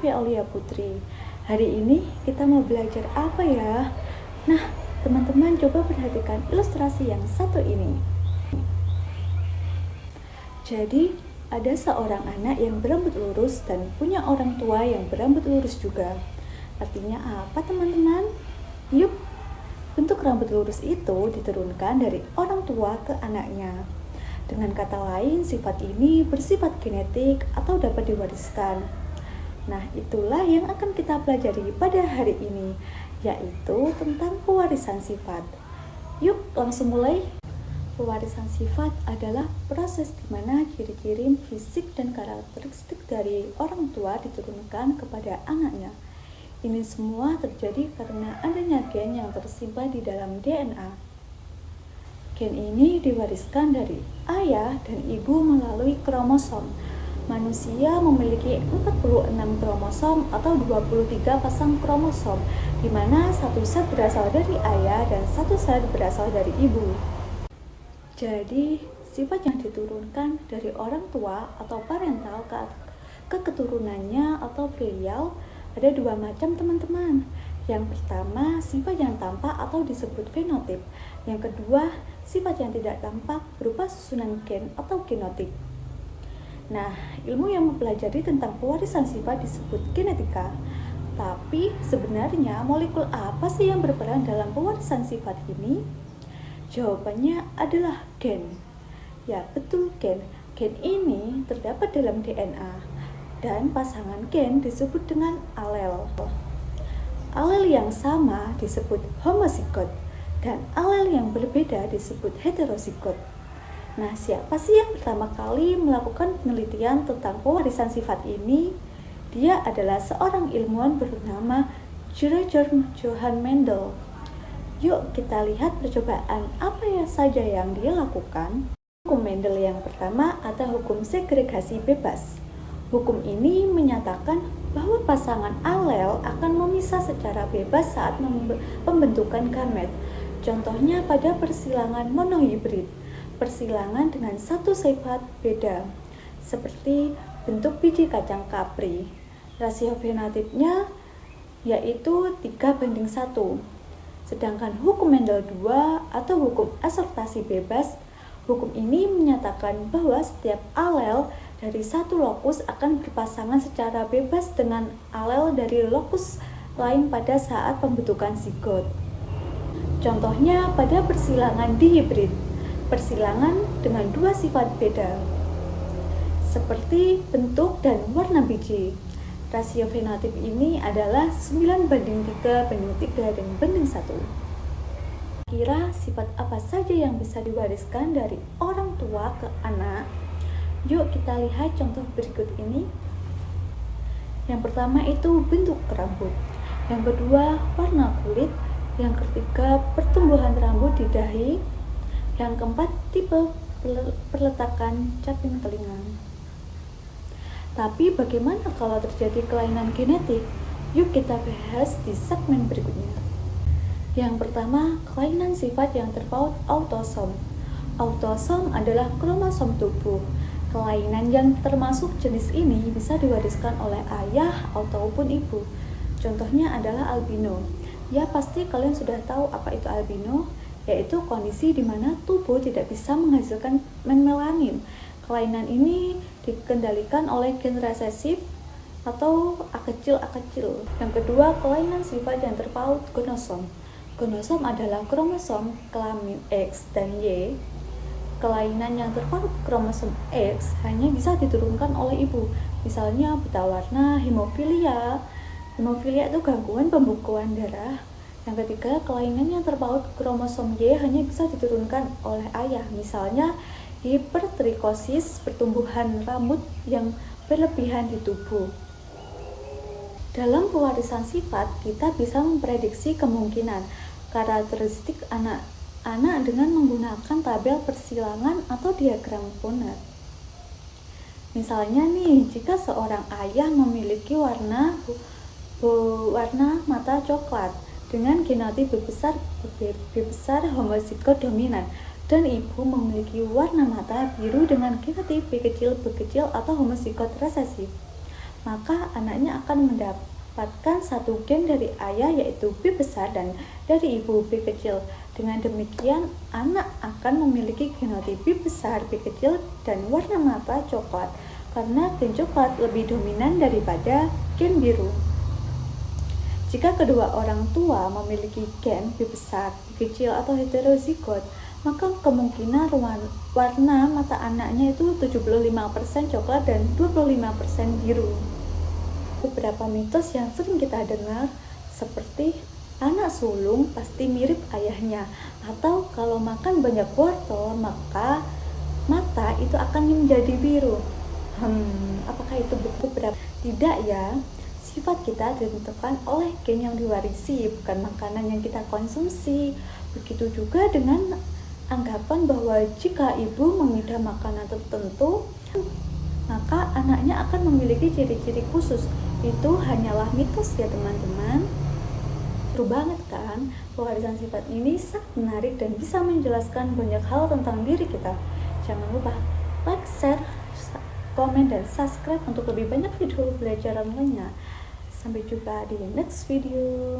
Aulia Putri. Hari ini kita mau belajar apa ya? Nah, teman-teman coba perhatikan ilustrasi yang satu ini. Jadi, ada seorang anak yang berambut lurus dan punya orang tua yang berambut lurus juga. Artinya apa, teman-teman? Yup, bentuk rambut lurus itu diturunkan dari orang tua ke anaknya. Dengan kata lain, sifat ini bersifat genetik atau dapat diwariskan. Nah, itulah yang akan kita pelajari pada hari ini, yaitu tentang pewarisan sifat. Yuk, langsung mulai. Pewarisan sifat adalah proses di mana ciri-ciri fisik dan karakteristik dari orang tua diturunkan kepada anaknya. Ini semua terjadi karena adanya gen yang tersimpan di dalam DNA. Gen ini diwariskan dari ayah dan ibu melalui kromosom. Manusia memiliki 46 kromosom atau 23 pasang kromosom, di mana satu set berasal dari ayah dan satu set berasal dari ibu. Jadi, sifat yang diturunkan dari orang tua atau parental ke keturunannya atau filial ada dua macam, teman-teman. Yang pertama, sifat yang tampak atau disebut fenotip. Yang kedua, sifat yang tidak tampak berupa susunan gen atau genotip. Nah, ilmu yang mempelajari tentang pewarisan sifat disebut genetika. Tapi sebenarnya molekul apa sih yang berperan dalam pewarisan sifat ini? Jawabannya adalah gen. Ya, betul, gen. Gen ini terdapat dalam DNA dan pasangan gen disebut dengan alel. Alel yang sama disebut homozigot dan alel yang berbeda disebut heterozigot. Nah, siapa sih yang pertama kali melakukan penelitian tentang pewarisan sifat ini? Dia adalah seorang ilmuwan bernama Georg Johann Mendel. Yuk kita lihat percobaan apa saja yang dia lakukan. Hukum Mendel yang pertama atau hukum segregasi bebas. Hukum ini menyatakan bahwa pasangan alel akan memisah secara bebas saat pembentukan gamet. Contohnya pada persilangan monohibrid, persilangan dengan satu sifat beda, seperti bentuk biji kacang kapri. Rasio fenotipnya yaitu 3:1. Sedangkan hukum Mendel 2 atau hukum asortasi bebas, hukum ini menyatakan bahwa setiap alel dari satu lokus akan berpasangan secara bebas dengan alel dari lokus lain pada saat pembentukan zigot. Contohnya pada persilangan dihibrid, persilangan dengan dua sifat beda, seperti bentuk dan warna biji. Rasio fenotip ini adalah 9:3:3:1. Kira sifat apa saja yang bisa diwariskan dari orang tua ke anak? Yuk kita lihat contoh berikut ini. Yang pertama itu bentuk rambut, yang kedua warna kulit, yang ketiga pertumbuhan rambut di dahi, yang keempat tipe perletakan caping telinga. Tapi bagaimana kalau terjadi kelainan genetik? Yuk kita bahas di segmen berikutnya. Yang pertama, kelainan sifat yang terpaut autosom. Autosom adalah kromosom tubuh. Kelainan yang termasuk jenis ini bisa diwariskan oleh ayah ataupun ibu. Contohnya adalah albino. Ya, pasti kalian sudah tahu apa itu albino, yaitu kondisi di mana tubuh tidak bisa menghasilkan melanin. Kelainan ini dikendalikan oleh gen resesif atau A kecil. Yang kedua, kelainan sifat yang terpaut gonosom. Gonosom adalah kromosom kelamin X dan Y. Kelainan yang terpaut kromosom X hanya bisa diturunkan oleh ibu, misalnya buta warna, hemofilia. Hemofilia itu gangguan pembekuan darah. Yang ketiga, kelainan yang terpaut kromosom Y hanya bisa diturunkan oleh ayah, misalnya hipertrikosis, pertumbuhan rambut yang berlebihan di tubuh. Dalam pewarisan sifat, kita bisa memprediksi kemungkinan karakteristik anak dengan menggunakan tabel persilangan atau diagram Punnett. Misalnya nih, jika seorang ayah memiliki warna mata coklat dengan genotip B besar homozigot dominan dan ibu memiliki warna mata biru dengan genotip B kecil atau homozigot resesif, maka anaknya akan mendapatkan satu gen dari ayah yaitu B besar dan dari ibu B kecil. Dengan demikian, anak akan memiliki genotip B besar, B kecil, dan warna mata coklat karena gen coklat lebih dominan daripada gen biru. Jika kedua orang tua memiliki gen B besar, B kecil, atau heterozigot, maka kemungkinan warna mata anaknya itu 75% coklat dan 25% biru. Beberapa mitos yang sering kita dengar seperti anak sulung pasti mirip ayahnya, atau kalau makan banyak wortel maka mata itu akan menjadi biru. Apakah itu betul? Tidak ya. Sifat kita ditentukan oleh gen yang diwarisi, bukan makanan yang kita konsumsi. Begitu juga dengan anggapan bahwa jika ibu mengidam makanan tertentu, maka anaknya akan memiliki ciri-ciri khusus. Itu hanyalah mitos ya teman-teman. Seru banget kan? Pewarisan sifat ini sangat menarik dan bisa menjelaskan banyak hal tentang diri kita. Jangan lupa like, share, komen, dan subscribe untuk lebih banyak video belajaran lainnya. Sampai jumpa di next video.